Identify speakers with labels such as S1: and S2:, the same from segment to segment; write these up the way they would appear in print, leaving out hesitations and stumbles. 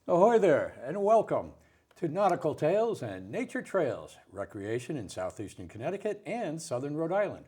S1: Ahoy there, and welcome to Nautical Tales and Nature Trails, recreation in southeastern Connecticut and southern Rhode Island.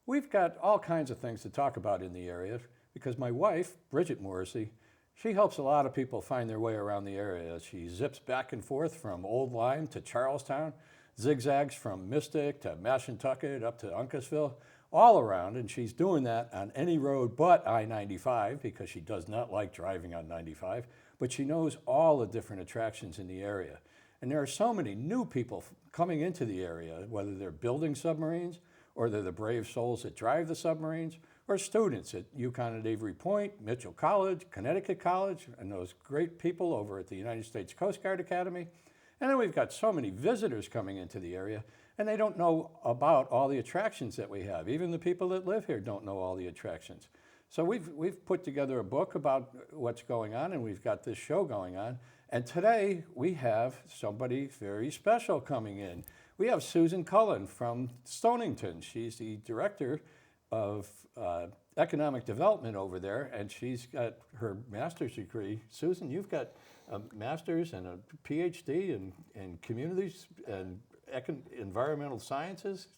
S1: We've got all kinds of things to talk about in the area because my wife, Bridget Morrissey, she helps a lot of people find their way around the area. She zips back and forth from Old Lyme to Charlestown, zigzags from Mystic to Mashantucket up to Uncasville, all around, and she's doing that on any road but I-95 because she does not like driving on 95, but she knows all the different attractions in the area. And there are so many new people coming into the area, whether they're building submarines, or they're the brave souls that drive the submarines, or students at UConn and Avery Point, Mitchell College, Connecticut College, and those great people over at the United States Coast Guard Academy. And then we've got so many visitors coming into the area, and they don't know about all the attractions that we have. Even the people that live here don't know all the attractions. So we've put together a book about what's going on, and we've got this show going on. And today we have somebody very special coming in. We have Susan Cullen from Stonington. She's the director of economic development over there, and she's got her master's degree. Susan, you've got a master's and a PhD in communities and environmental sciences.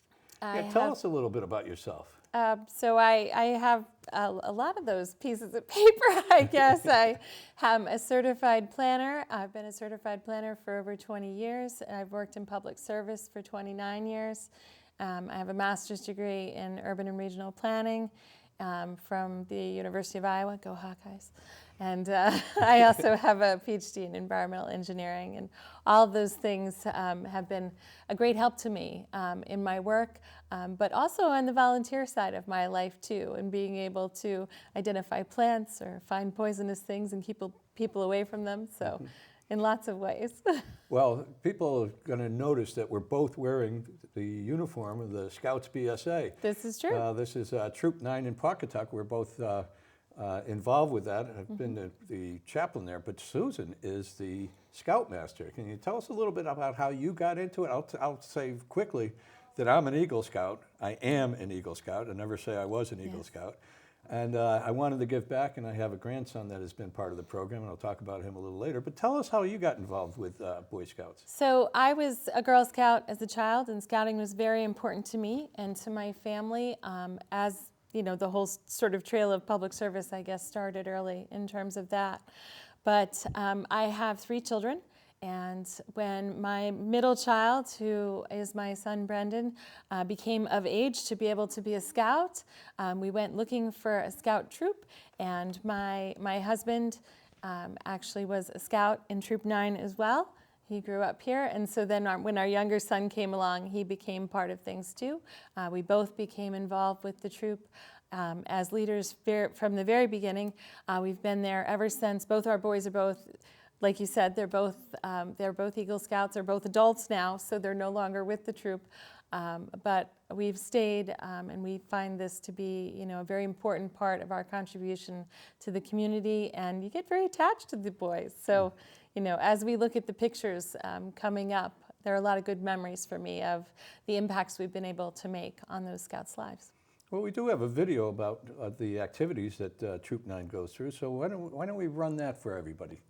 S1: Tell us a little bit about yourself.
S2: So I have a lot of those pieces of paper, I guess. I am a certified planner. I've been a certified planner for over 20 years. I've worked in public service for 29 years. I have a master's degree in urban and regional planning from the University of Iowa. Go Hawkeyes. And I also have a PhD in environmental engineering, and all of those things have been a great help to me in my work, but also on the volunteer side of my life too, and being able to identify plants or find poisonous things and keep people away from them, so in lots of ways.
S1: Well, people are going to notice that we're both wearing the uniform of the Scouts BSA.
S2: This is true.
S1: This is Troop 9 in Pawcatuck. We're both involved with that. I've been the chaplain there, but Susan is the Scoutmaster. Can you tell us a little bit about how you got into it? I'll say quickly that I'm an Eagle Scout. I am an Eagle Scout. I never say I was an Eagle Scout. And I wanted to give back, and I have a grandson that has been part of the program, and I'll talk about him a little later. But tell us how you got involved with Boy Scouts.
S2: So I was a Girl Scout as a child, and Scouting was very important to me and to my family as you know, the whole sort of trail of public service, I guess, started early in terms of that. But I have 3 children, and when my middle child, who is my son Brendan, became of age to be able to be a scout, we went looking for a scout troop, and my husband actually was a scout in Troop 9 as well. He grew up here, and so then when our younger son came along, he became part of things too. We both became involved with the troop as leaders from the very beginning. We've been there ever since. Both our boys are both, like you said, they're both Eagle Scouts. They're both adults now, so they're no longer with the troop. But we've stayed, and we find this to be, you know, a very important part of our contribution to the community. And you get very attached to the boys. So, you know, as we look at the pictures coming up, there are a lot of good memories for me of the impacts we've been able to make on those Scouts' lives.
S1: Well, we do have a video about the activities that Troop 9 goes through. So why don't we run that for everybody?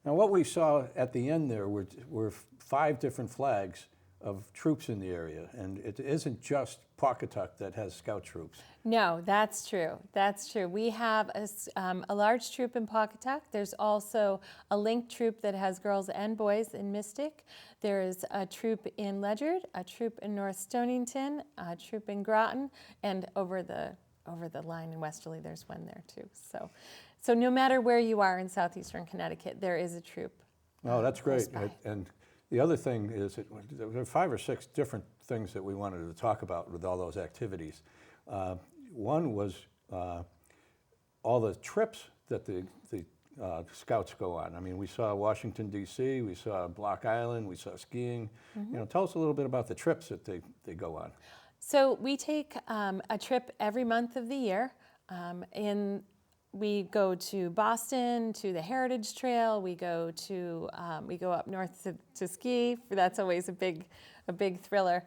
S1: Now, what we saw at the end there were 5 different flags of troops in the area, and it isn't just Pawcatuck that has scout troops.
S2: No, that's true. That's true. We have a large troop in Pawcatuck. There's also a linked troop that has girls and boys in Mystic. There is a troop in Ledyard, a troop in North Stonington, a troop in Groton, and over the line in Westerly, there's one there too. So no matter where you are in southeastern Connecticut, there is a troop.
S1: Oh, that's great.
S2: by.
S1: And the other thing is that there were 5 or 6 different things that we wanted to talk about with all those activities. One was all the trips that the scouts go on. I mean, we saw Washington, D.C., we saw Block Island, we saw skiing. You know, tell us a little bit about the trips that they go on.
S2: So we take a trip every month of the year. We go to Boston, to the Heritage Trail. We go up north to ski. That's always a big thriller.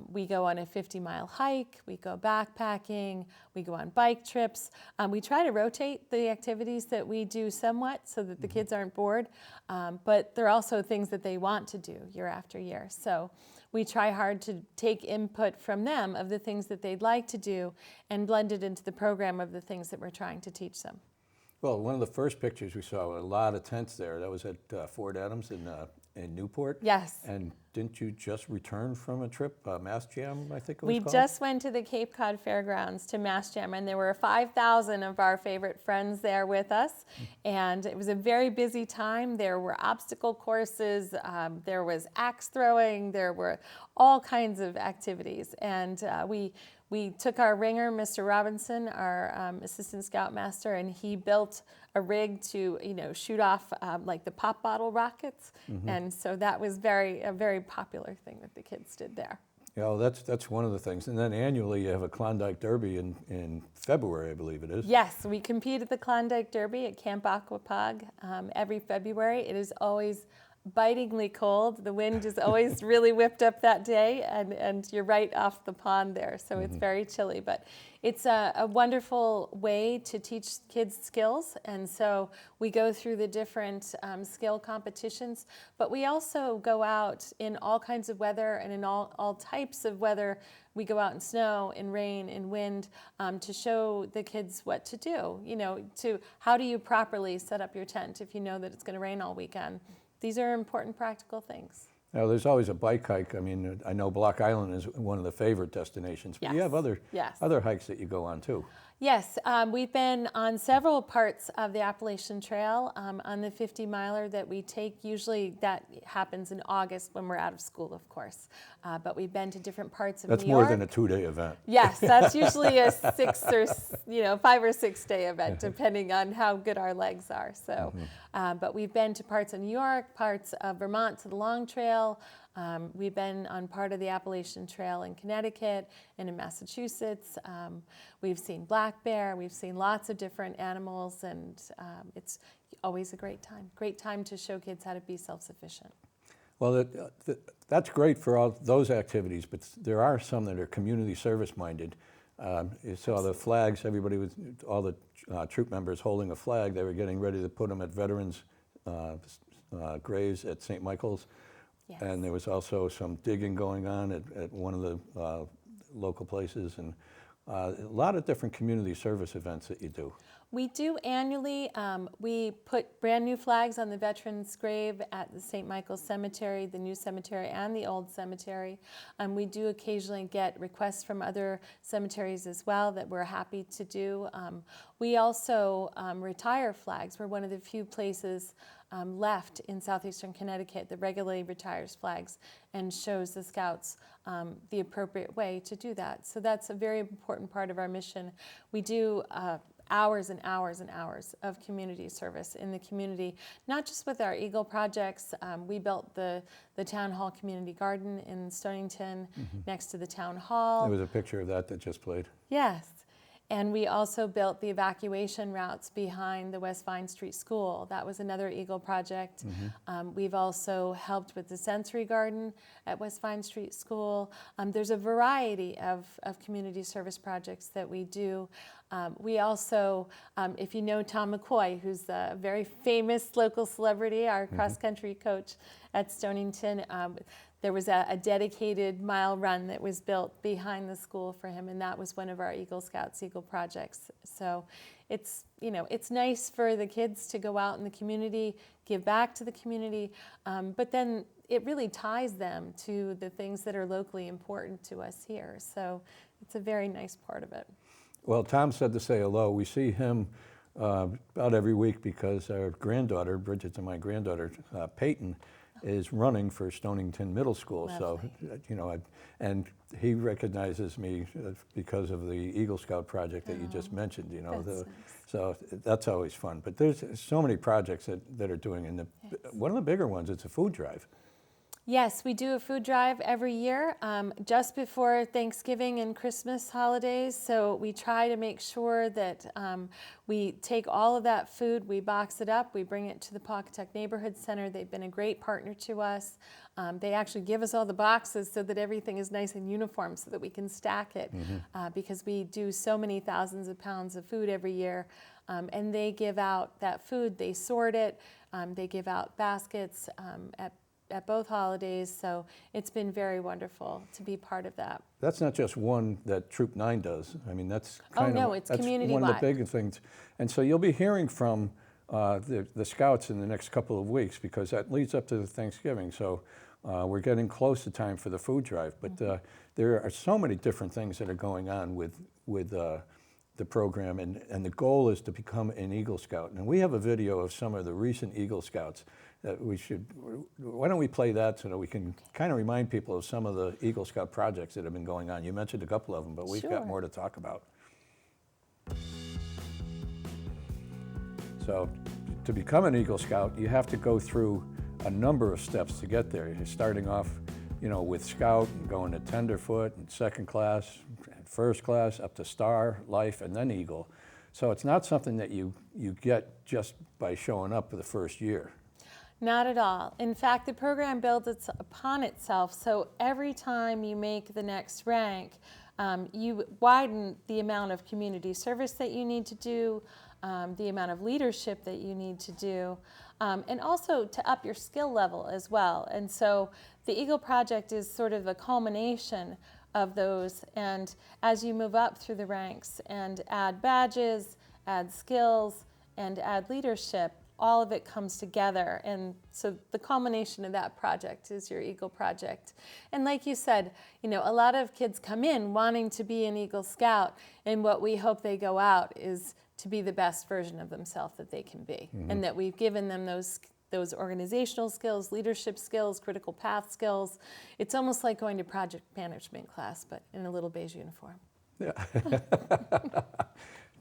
S2: We go on a 50-mile hike. We go backpacking. We go on bike trips. We try to rotate the activities that we do somewhat so that the kids aren't bored. But there are also things that they want to do year after year. So we try hard to take input from them of the things that they'd like to do and blend it into the program of the things that we're trying to teach them.
S1: Well, one of the first pictures we saw, a lot of tents there. That was at Fort Adams in Newport.
S2: Yes.
S1: And didn't you just return from a trip, Mass Jam, I think it was
S2: We
S1: called?
S2: just went to the Cape Cod Fairgrounds to Mass Jam, and there were 5,000 of our favorite friends there with us. And it was a very busy time. There were obstacle courses, there was axe throwing, there were all kinds of activities. And we took our ringer, Mr. Robinson, our assistant scoutmaster, and he built a rig to shoot off like the pop bottle rockets. And so that was a very popular thing that the kids did there.
S1: Yeah, well, that's one of the things. And then annually you have a Klondike Derby in February, I believe it is.
S2: Yes, we compete at the Klondike Derby at Camp Aquapag every February. It is always bitingly cold. The wind is always really whipped up that day, and you're right off the pond there, so it's very chilly. But it's a wonderful way to teach kids skills, and so we go through the different skill competitions, but we also go out in all kinds of weather and in all types of weather. We go out in snow, in rain, in wind, to show the kids what to do, to how do you properly set up your tent if you know that it's going to rain all weekend. These are important practical things.
S1: Now, there's always a bike hike. I mean, I know Block Island is one of the favorite destinations, but you have other hikes that you go on too.
S2: Yes, we've been on several parts of the Appalachian Trail on the 50-miler that we take. Usually that happens in August when we're out of school, of course. But we've been to different parts of
S1: That's
S2: New York.
S1: more than a 2-day event.
S2: Yes, that's usually a 5 or 6 day event, depending on how good our legs are. So, but we've been to parts of New York, parts of Vermont to the Long Trail. We've been on part of the Appalachian Trail in Connecticut and in Massachusetts. We've seen black bear. We've seen lots of different animals, and it's always a great time. Great time to show kids how to be self-sufficient.
S1: Well, that's great for all those activities, but there are some that are community service minded. You saw the flags, all the troop members holding a flag. They were getting ready to put them at veterans' graves at St. Michael's.
S2: Yes.
S1: And there was also some digging going on at one of the local places, and a lot of different community service events that you do.
S2: We do annually. We put brand new flags on the veterans' grave at the St. Michael's Cemetery, the new cemetery, and the old cemetery. We do occasionally get requests from other cemeteries as well that we're happy to do. We also retire flags. We're one of the few places left in southeastern Connecticut that regularly retires flags and shows the Scouts the appropriate way to do that. So that's a very important part of our mission. We do hours and hours and hours of community service in the community, not just with our Eagle projects. We built the Town Hall Community Garden in Stonington next to the Town Hall.
S1: There was a picture of that just played.
S2: Yes. And we also built the evacuation routes behind the West Vine Street School. That was another Eagle project. We've also helped with the sensory garden at West Vine Street School. There's a variety of community service projects that we do. We also, if you know Tom McCoy, who's a very famous local celebrity, our cross-country coach at Stonington, there was a dedicated mile run that was built behind the school for him, and that was one of our Eagle Scouts Eagle projects. So it's, you know, it's nice for the kids to go out in the community, give back to the community, but then it really ties them to the things that are locally important to us here. So it's a very nice part of it.
S1: Well, Tom said to say hello. We see him about every week because our granddaughter, Bridget, and my granddaughter, Peyton, is running for Stonington Middle School.
S2: Lovely.
S1: So, you know, and he recognizes me because of the Eagle Scout project that you just mentioned, you know.
S2: That's nice.
S1: So that's always fun. But there's so many projects that are doing, and one of the bigger ones, it's a food drive.
S2: Yes, we do a food drive every year, just before Thanksgiving and Christmas holidays. So we try to make sure that we take all of that food, we box it up, we bring it to the Pawcatuck Neighborhood Center. They've been a great partner to us. They actually give us all the boxes so that everything is nice and uniform so that we can stack it, because we do so many thousands of pounds of food every year. And they give out that food, they sort it, they give out baskets at both holidays, so it's been very wonderful to be part of that.
S1: That's not just one that Troop 9 does. I mean, that's
S2: Oh,
S1: kind
S2: no,
S1: of
S2: it's
S1: that's one of the
S2: community-wide.
S1: big things. And so you'll be hearing from the Scouts in the next couple of weeks because that leads up to Thanksgiving. So we're getting close to time for the food drive. But there are so many different things that are going on with the program, and the goal is to become an Eagle Scout. And we have a video of some of the recent Eagle Scouts that we should, why don't we play that so that we can kind of remind people of some of the Eagle Scout projects that have been going on. You mentioned a couple of them, but we've
S2: Sure.
S1: got more to talk about. So to become an Eagle Scout, you have to go through a number of steps to get there. You're starting off, you know, with Scout and going to Tenderfoot and second class, and first class, up to Star, Life, and then Eagle. So it's not something that you get just by showing up for the first year.
S2: Not at all. In fact, the program builds upon itself, so every time you make the next rank, you widen the amount of community service that you need to do, the amount of leadership that you need to do, and also to up your skill level as well. And so the Eagle Project is sort of a culmination of those, and as you move up through the ranks and add badges, add skills, and add leadership, all of it comes together. And so the culmination of that project is your Eagle Project. And like you said, you know, a lot of kids come in wanting to be an Eagle Scout, and what we hope they go out is to be the best version of themselves that they can be. And that we've given them those organizational skills, leadership skills, critical path skills. It's almost like going to project management class, but in a little beige uniform.
S1: Yeah.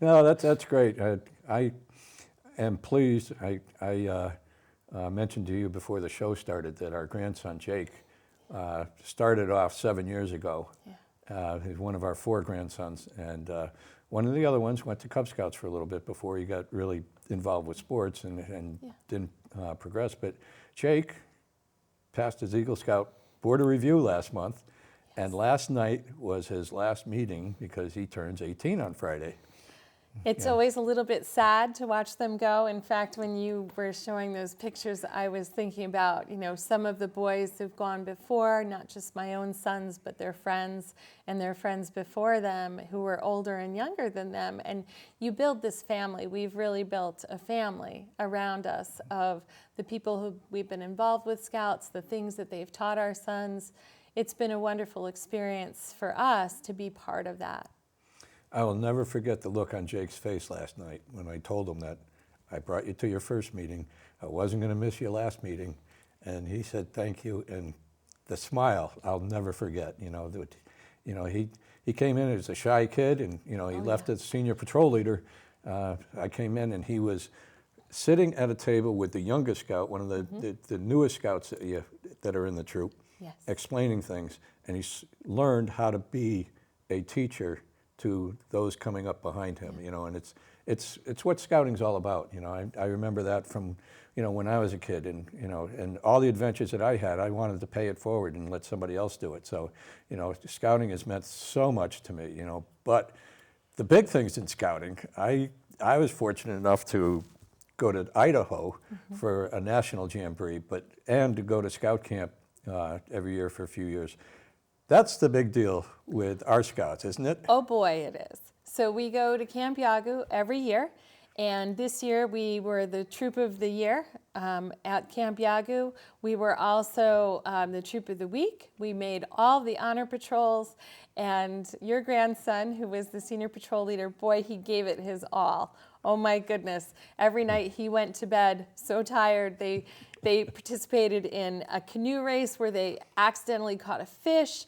S1: No, that's great. I am pleased. I mentioned to you before the show started that our grandson Jake started off 7 years ago. Yeah. He's one of our 4 grandsons, and one of the other ones went to Cub Scouts for a little bit before he got really involved with sports and didn't progress. But Jake passed his Eagle Scout Board of Review last month, and last night was his last meeting because he turns 18 on Friday.
S2: It's always a little bit sad to watch them go. In fact, when you were showing those pictures, I was thinking about, you know, some of the boys who've gone before, not just my own sons, but their friends and their friends before them who were older and younger than them. And you build this family. We've really built a family around us of the people who we've been involved with Scouts, the things that they've taught our sons. It's been a wonderful experience for us to be part of that.
S1: I will never forget the look on Jake's face last night when I told him that I brought you to your first meeting. I wasn't going to miss your last meeting. And he said, thank you. And the smile, I'll never forget. You know, he came in as a shy kid, and, you know, he left as senior patrol leader. I came in, and he was sitting at a table with the youngest scout, one of the newest scouts that are in the troop, explaining things. And he learned how to be a teacher to those coming up behind him, you know, and it's what scouting's all about, you know. I remember that from, you know, when I was a kid, and, you know, and all the adventures that I had, I wanted to pay it forward and let somebody else do it. So, you know, scouting has meant so much to me, you know. But the big things in scouting, I was fortunate enough to go to Idaho for a national jamboree, and to go to scout camp every year for a few years. That's the big deal with our scouts, isn't it?
S2: Oh boy, it is. So we go to Camp Yagu every year, and this year we were the Troop of the Year at Camp Yagu. We were also the Troop of the Week. We made all the honor patrols, and your grandson, who was the senior patrol leader, boy, he gave it his all. Oh my goodness. Every night he went to bed so tired. They participated in a canoe race where they accidentally caught a fish.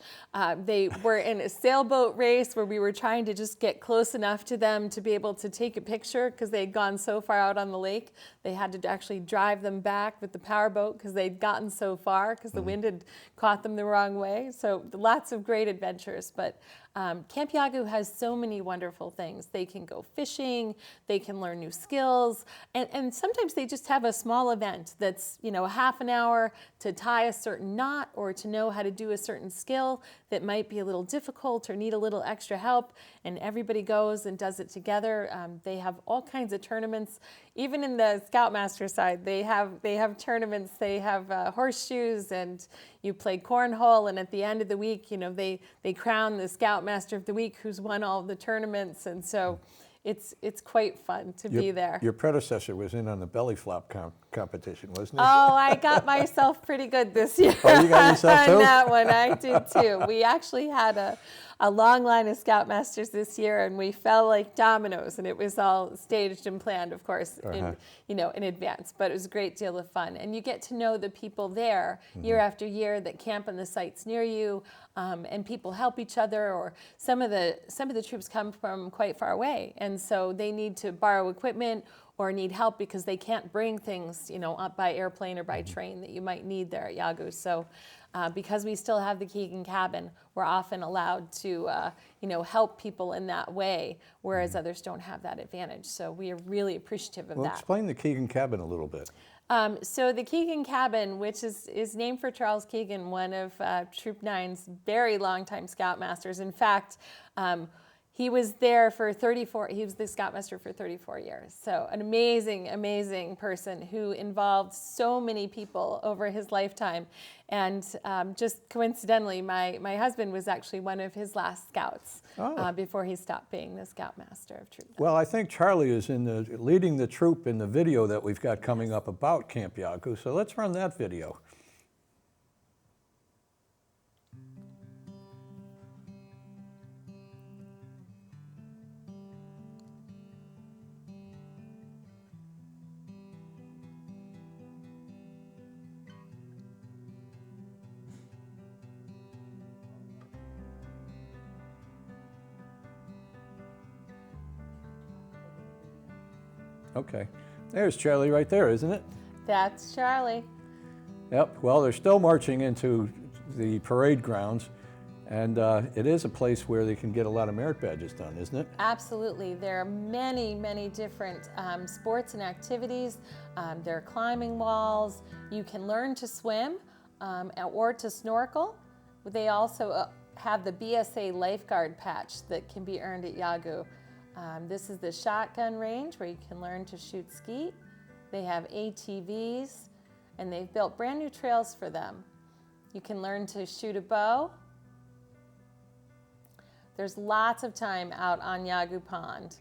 S2: They were in a sailboat race where we were trying to just get close enough to them to be able to take a picture because they had gone so far out on the lake. They had to actually drive them back with the powerboat because they'd gotten so far because the wind had caught them the wrong way. So lots of great adventures. But Camp Yagu has so many wonderful things. They can go fishing, they can learn new skills, and sometimes they just have a small event that's, you know, a half an hour to tie a certain knot or to know how to do a certain skill that might be a little difficult or need a little extra help, and everybody goes and does it together. They have all kinds of tournaments. Even in the Scoutmaster side, they have tournaments. They have horseshoes, and you play cornhole, and at the end of the week, you know, they crown the Scoutmaster of the Week who's won all of the tournaments, and so it's quite fun to be there.
S1: Your predecessor was in on the belly flop competition, wasn't he?
S2: Oh, I got myself pretty good this year.
S1: Oh, you got yourself too?
S2: On that one, I did too. We actually had a long line of Scoutmasters this year, and we fell like dominoes, and it was all staged and planned, of course, in advance. But it was a great deal of fun, and you get to know the people there year after year that camp on the sites near you, and people help each other. Or some of the troops come from quite far away, and so they need to borrow equipment or need help because they can't bring things, you know, up by airplane or by train that you might need there at Yagu. So because we still have the Keegan cabin, we're often allowed to, you know, help people in that way, whereas others don't have that advantage. So we are really appreciative of that.
S1: Well, explain the Keegan cabin a little bit.
S2: So the Keegan cabin, which is named for Charles Keegan, one of Troop 9's very long-time Scoutmasters. In fact, he was there for he was the Scoutmaster for 34 years. So an amazing, amazing person who involved so many people over his lifetime. And just coincidentally, my husband was actually one of his last scouts before he stopped being the Scoutmaster of Troop 9.
S1: Well, I think Charlie is leading the troop in the video that we've got coming up about Camp Yagu. So let's run that video. Okay, there's Charlie right there, isn't it?
S2: That's Charlie.
S1: Yep, well, they're still marching into the parade grounds, and it is a place where they can get a lot of merit badges done, isn't it?
S2: Absolutely. There are many, many different sports and activities. There are climbing walls. You can learn to swim or to snorkel. They also have the BSA lifeguard patch that can be earned at Yagu. This is the shotgun range where you can learn to shoot skeet. They have ATVs, and they've built brand new trails for them. You can learn to shoot a bow. There's lots of time out on Yagu Pond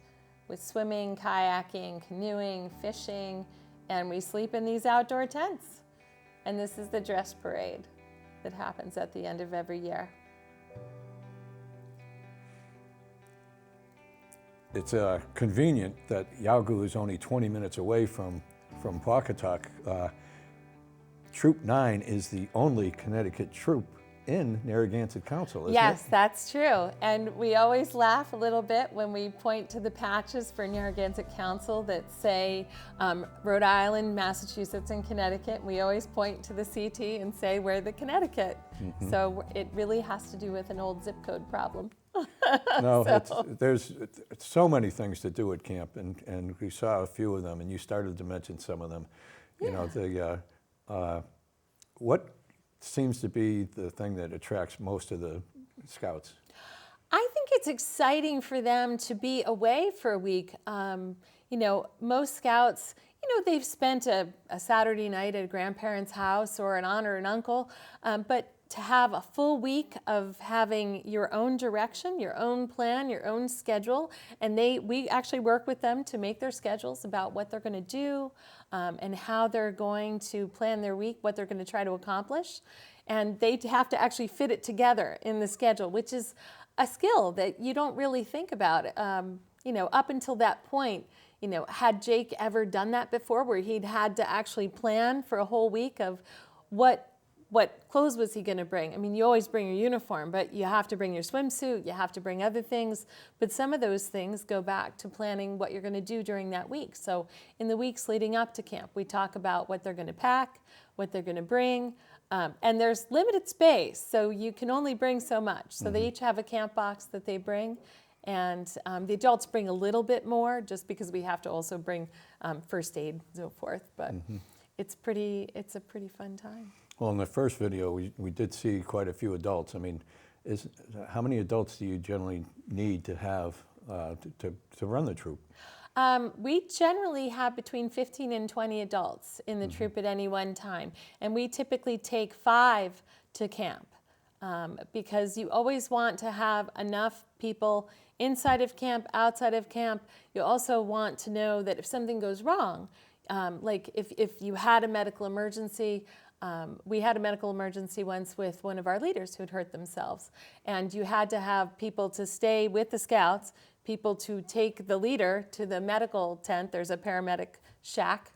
S2: with swimming, kayaking, canoeing, fishing, and we sleep in these outdoor tents. And this is the dress parade that happens at the end of every year.
S1: It's convenient that Yagu is only 20 minutes away from Pawcatuck. Troop 9 is the only Connecticut troop in Narragansett Council, isn't it?
S2: Yes, that's true. And we always laugh a little bit when we point to the patches for Narragansett Council that say Rhode Island, Massachusetts, and Connecticut. We always point to the CT and say we're the Connecticut. So it really has to do with an old zip code problem.
S1: No, there's so many things to do at camp, and we saw a few of them, and you started to mention some of them. You know, what seems to be the thing that attracts most of the scouts?
S2: I think it's exciting for them to be away for a week. You know, most scouts, you know, they've spent a Saturday night at a grandparent's house or an aunt or an uncle, but to have a full week of having your own direction, your own plan, your own schedule, and we actually work with them to make their schedules about what they're going to do and how they're going to plan their week, what they're going to try to accomplish, and they have to actually fit it together in the schedule, which is a skill that you don't really think about. You know, up until that point, you know, had Jake ever done that before, where he'd had to actually plan for a whole week of what clothes was he going to bring? I mean, you always bring your uniform, but you have to bring your swimsuit, you have to bring other things. But some of those things go back to planning what you're going to do during that week. So in the weeks leading up to camp, we talk about what they're going to pack, what they're going to bring. And there's limited space, so you can only bring so much. So they each have a camp box that they bring. And the adults bring a little bit more just because we have to also bring first aid and so forth. But it's a pretty fun time.
S1: Well, in the first video, we did see quite a few adults. I mean, how many adults do you generally need to have to run the troop?
S2: We generally have between 15 and 20 adults in the troop at any one time. And we typically take 5 to camp because you always want to have enough people inside of camp, outside of camp. You also want to know that if something goes wrong, like if you had a medical emergency, we had a medical emergency once with one of our leaders who had hurt themselves. And you had to have people to stay with the scouts, people to take the leader to the medical tent. There's a paramedic shack.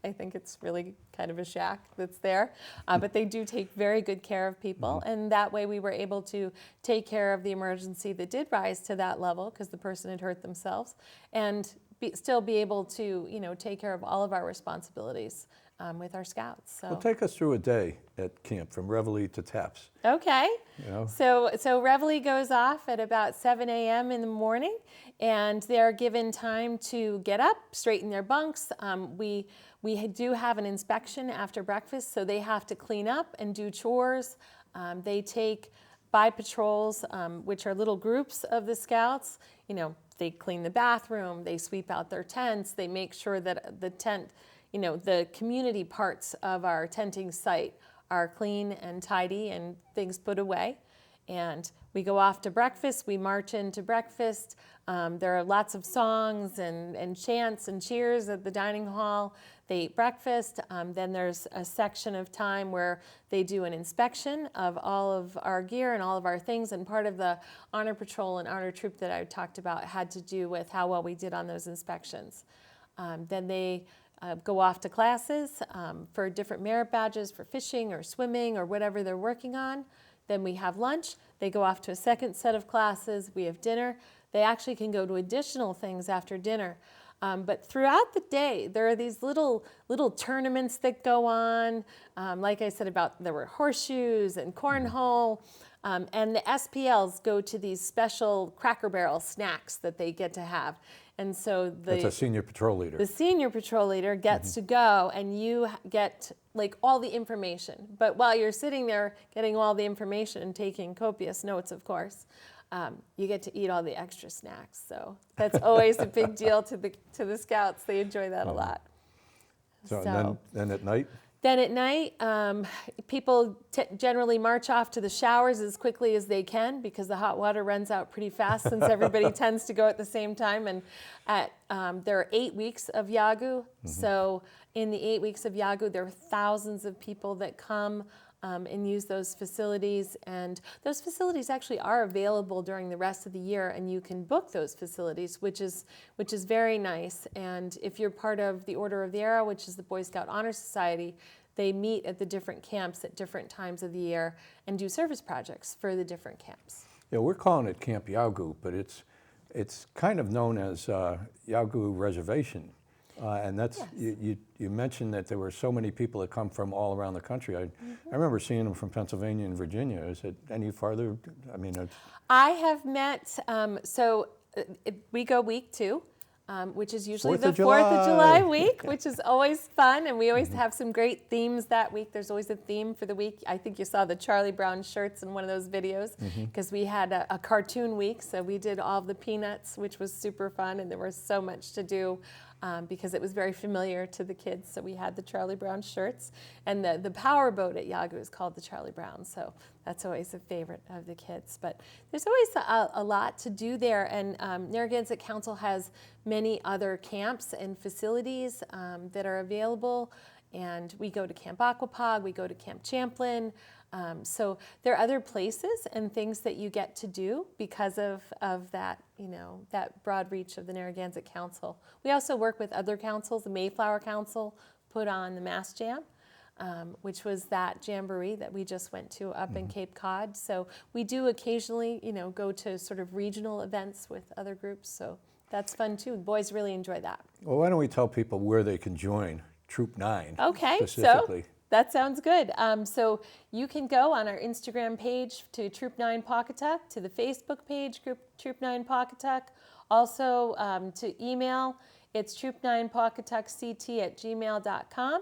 S2: I think it's really kind of a shack that's there. But they do take very good care of people. And that way we were able to take care of the emergency that did rise to that level because the person had hurt themselves and still be able to, you know, take care of all of our responsibilities with our scouts. So.
S1: Well, take us through a day at camp from Reveille to TAPS.
S2: Okay.
S1: You know?
S2: So Reveille goes off at about 7 a.m. in the morning, and they're given time to get up, straighten their bunks. We do have an inspection after breakfast, so they have to clean up and do chores. They take by patrols, which are little groups of the scouts. You know, they clean the bathroom, they sweep out their tents, they make sure that the tent, you know, the community parts of our tenting site are clean and tidy and things put away. And we go off to breakfast, we march into breakfast. There are lots of songs and chants and cheers at the dining hall. They eat breakfast. Then there's a section of time where they do an inspection of all of our gear and all of our things. And part of the honor patrol and honor troop that I talked about had to do with how well we did on those inspections. Then they go off to classes for different merit badges for fishing or swimming or whatever they're working on. Then we have lunch. They go off to a second set of classes. We have dinner. They actually can go to additional things after dinner. But throughout the day, there are these little tournaments that go on. Like I said there were horseshoes and cornhole. And the SPLs go to these special Cracker Barrel snacks that they get to have. And so
S1: That's a senior patrol leader.
S2: The senior patrol leader gets to go, and you get like all the information. But while you're sitting there getting all the information and taking copious notes, of course, you get to eat all the extra snacks. So that's always a big deal to the scouts. They enjoy that a lot.
S1: So and then at night?
S2: Then at night, people generally march off to the showers as quickly as they can because the hot water runs out pretty fast since everybody tends to go at the same time. And there are 8 weeks of Yagu. So in the 8 weeks of Yagu, there are thousands of people that come and use those facilities. And those facilities actually are available during the rest of the year, and you can book those facilities, which is very nice. And if you're part of the Order of the Arrow, which is the Boy Scout Honor Society, they meet at the different camps at different times of the year and do service projects for the different camps.
S1: Yeah, we're calling it Camp Yagu, but it's kind of known as Yagu Reservation And that's,
S2: Yes.
S1: you mentioned that there were so many people that come from all around the country. I remember seeing them from Pennsylvania and Virginia. Is it any farther? I mean,
S2: I have met, we go week 2, which is usually the 4th of July week, which is always fun. And we always have some great themes that week. There's always a theme for the week. I think you saw the Charlie Brown shirts in one of those videos because we had a cartoon week. So we did all of the Peanuts, which was super fun. And there was so much to do. Because it was very familiar to the kids. So we had the Charlie Brown shirts. And the power boat at Yagu is called the Charlie Brown. So that's always a favorite of the kids. But there's always a lot to do there. And Narragansett Council has many other camps and facilities that are available. And we go to Camp Aquapog, we go to Camp Champlain. So there are other places and things that you get to do because of that, that broad reach of the Narragansett Council. We also work with other councils. The Mayflower Council put on the Mass Jam, which was that jamboree that we just went to up in Cape Cod. So we do occasionally, go to sort of regional events with other groups. So that's fun too. Boys really enjoy that.
S1: well, why don't we tell people where they can join Troop 9
S2: Okay,
S1: specifically?
S2: so that sounds good. So you can go on our Instagram page to Troop 9 Pawcatuck, to the Facebook page, Group Troop 9 Pawcatuck. Also to email, it's troop9pawcatuckct@gmail.com.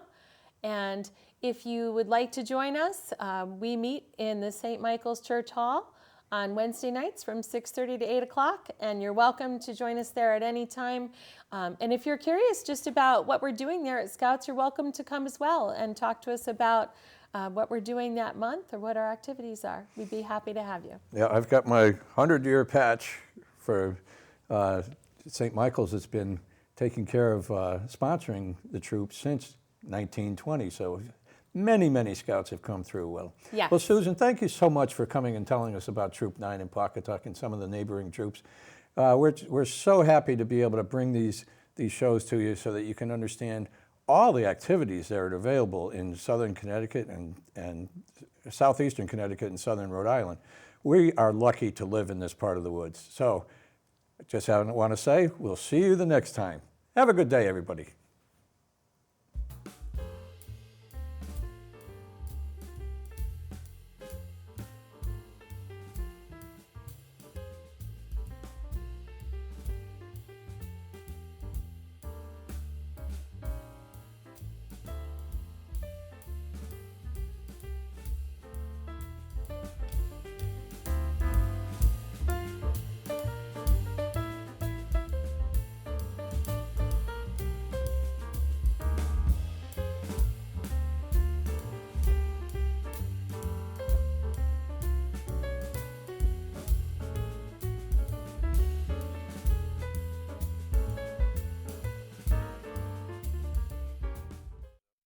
S2: And if you would like to join us, we meet in the St. Michael's Church Hall on Wednesday nights from 6:30 to 8 o'clock, and you're welcome to join us there at any time. And if you're curious just about what we're doing there at Scouts, you're welcome to come as well and talk to us about what we're doing that month or what our activities are. We'd be happy to have you.
S1: Yeah, I've got my 100-year patch for St. Michael's. It's been taking care of sponsoring the troops since 1920, so many, many Scouts have come through. Well,
S2: Yes.
S1: well, Susan, thank you so much for coming and telling us about Troop 9 in Pawcatuck and some of the neighboring troops. We're so happy to be able to bring these shows to you so that you can understand all the activities that are available in southern Connecticut and southeastern Connecticut and southern Rhode Island. We are lucky to live in this part of the woods. So just want to say, we'll see you the next time. Have a good day, everybody.